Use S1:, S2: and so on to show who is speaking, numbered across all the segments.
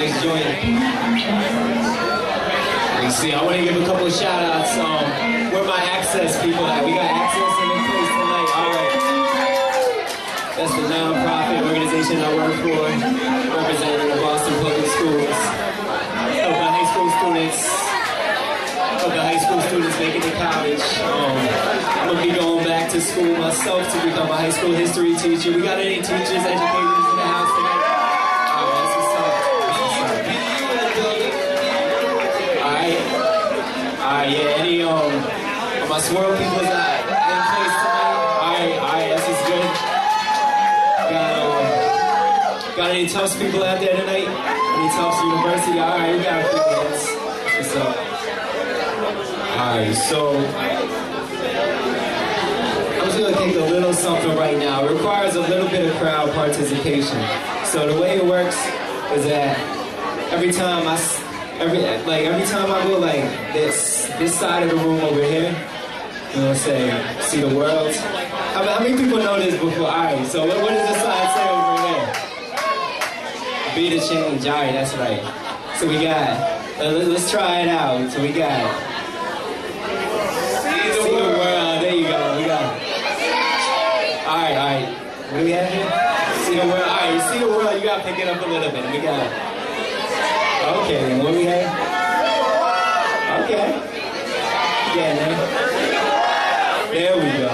S1: nice joint. You see, I want to give a couple of shout outs. Where my access people at? We got access in the place tonight. Alright. That's the non-profit organization I work for, representing the Boston Public Schools. Helping high school students. Helping high school students make it to college. I'm going to be going back to school myself to become a high school history teacher. We got any teachers, educators in the house tonight? Yeah, any my swirl people is in place tonight. Alright, this is good. Got any Tufts people out there tonight? Any Tufts University? Alright, we got a few minutes. What's up? Alright, so I'm just gonna take a little something right now. It requires a little bit of crowd participation. So the way it works is that every time I go like this side of the room over here, you know what I'm saying, see the world. How many people know this before? Alright, so what does this side say over here? Be the change. Alright, that's right. So we got, let's try it out. So we got, see the world. There you go. We got, alright. What do we have here? See the world. Alright, you see the world, you gotta pick it up a little bit. We got, okay, and what we have? Okay. Yeah, man. There we go.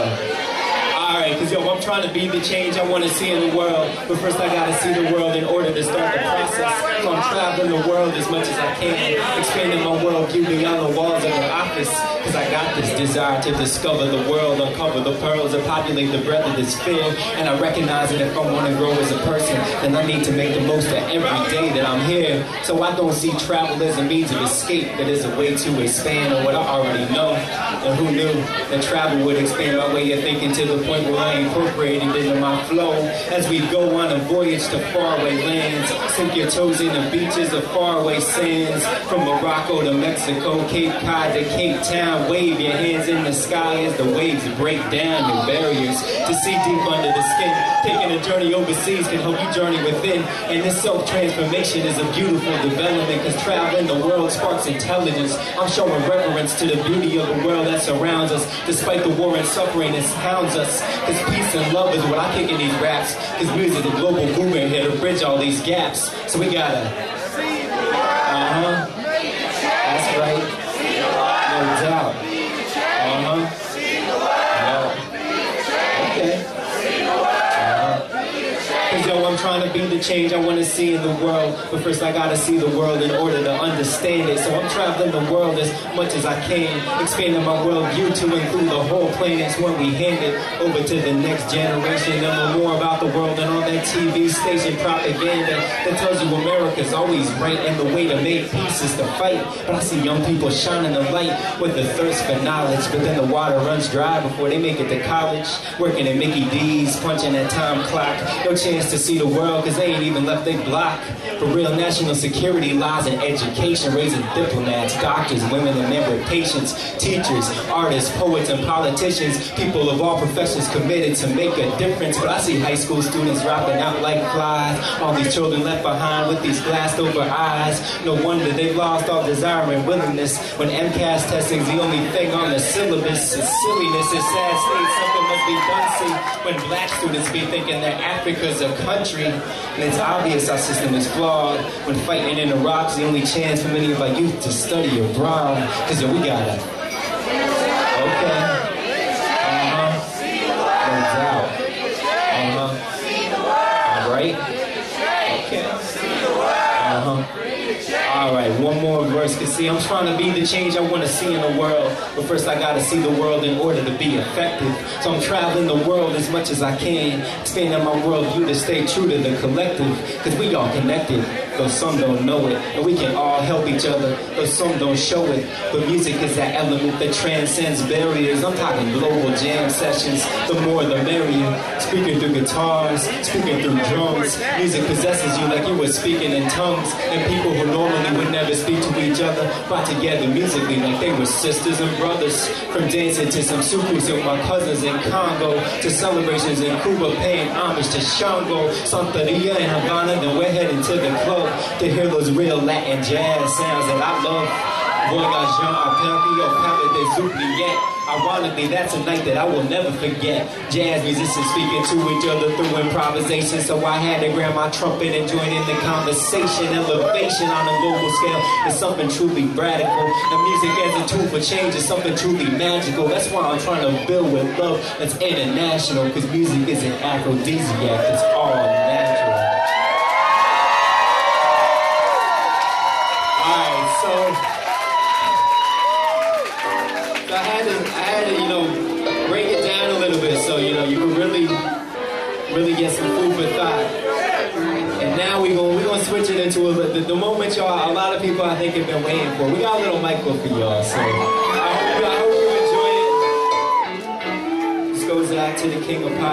S1: Alright, because I'm trying to be the change I want to see in the world. But first I gotta see the world in order to start the process. So I'm traveling the world as much as I can, expanding my worldview beyond the walls of the office. Because I got this desire to discover the world, uncover the pearls, and populate the breadth of this field. And I recognize that if I want to grow as a person, then I need to make the most of every day that I'm here. So I don't see travel as a means of escape, but as a way to expand on what I already know. And who knew that travel would expand my way of thinking to the point where I incorporated it into my flow. As we go on a voyage to faraway lands, sink your toes in the beaches of faraway sands. From Morocco to Mexico, Cape Cod to Cape Town. Wave your hands in the sky as the waves break down your barriers. To see deep under the skin, taking a journey overseas can help you journey within. And this self-transformation is a beautiful development, because traveling the world sparks intelligence. I'm showing reverence to the beauty of the world that surrounds us, despite the war and suffering that hounds us. Because peace and love is what I kick in these raps. Because music is a global movement here to bridge all these gaps. So we gotta, that's right. No doubt. Okay. Cause yo, I'm trying to be the change I want to see in the world. But first I gotta see the world in order to understand it. So I'm traveling the world as much as I can, expanding my worldview to include the whole planet when we hand it over to the next generation. They'll know more about the world than all that TV station propaganda that tells you America's always right and the way to make peace is to fight. But I see young people shining the light with the thirst for knowledge, but then the water runs dry before they make it to college. Working at Mickey D's, punching that time clock. No chance to see the world, cause they ain't even left their block. For real, national security lies in education, raising diplomats, doctors, women and men with patience, teachers, artists, poets, and politicians, people of all professions committed to make a difference. But I see high school students dropping out like flies, all these children left behind with these glassed over eyes. No wonder they've lost all desire and willingness, when MCAS testing's the only thing on the syllabus. It's silliness, it's sad state, something must be done. See, when black students be thinking that Africa's a country, and it's obvious our system is flawed. When fighting in Iraq's the only chance for many of our youth to study abroad. Cause yo, we gotta, okay, no doubt, alright, okay, alright, one more verse. Cause see, I'm trying to be the change I want to see in the world. But first I gotta see the world in order to be effective. So I'm traveling the world as much as I can, expanding my worldview to stay true to the collective. Cause we all connected, though some don't know it. And we can all help each other, though some don't show it. But music is that element that transcends barriers. I'm talking global jam sessions, the more the merrier. Speaking through guitars, speaking through drums. Music possesses you like you were speaking in tongues. And people who know normally would never speak to each other, brought together musically like they were sisters and brothers. From dancing to some sucus with my cousins in Congo, to celebrations in Cuba paying homage to Shango, Santeria in Havana, then we're heading to the club to hear those real Latin jazz sounds that I love. Voyageant, Arpeggio, Papa de Zupliet. Ironically, that's a night that I will never forget. Jazz musicians speaking to each other through improvisation, so I had to grab my trumpet and join in the conversation. Elevation on a global scale is something truly radical, and music as a tool for change is something truly magical. That's why I'm trying to build with love that's international, because music is an aphrodisiac, it's all natural. Alright, so I had to, you know, break it down a little bit so, you know, you can really get some food for thought. And now we're gonna switch it into the moment y'all, a lot of people I think have been waiting for. We got a little micro for y'all, so I hope you enjoy it. This goes out to the King of Pop.